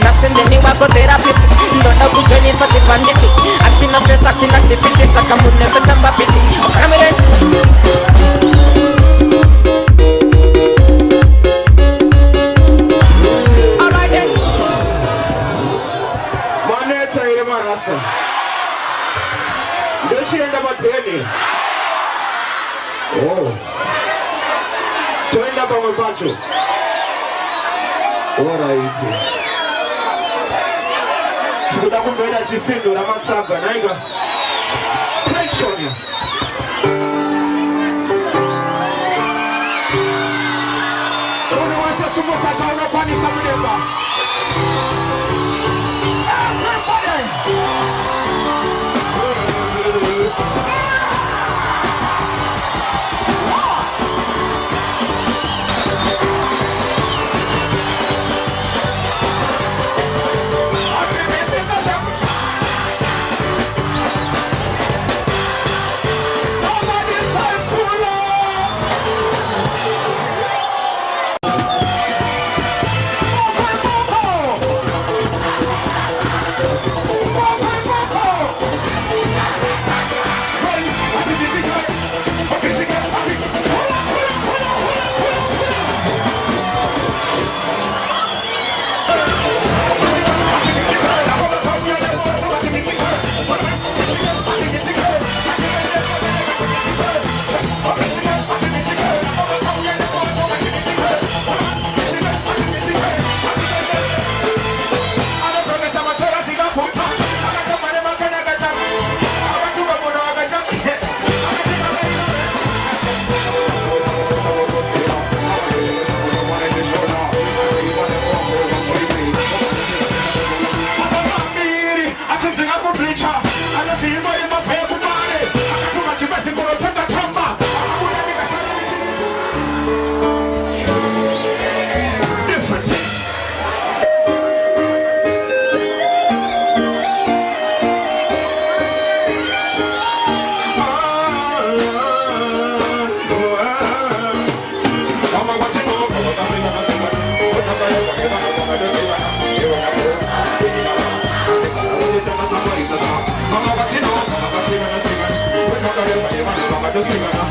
Nascending wako therapist Ndona kujoini such a bandit Acting no stress, acting activity Saka mune fetamba piti Kamile Alright then Maneta ile marasta Ndochi enda mateni Oh Tuenda pa mwepacho Alright Sikuda kumbela jifindu na matsanga naiga Pension Ule wasa sumuta chauna pani samudeba Mama,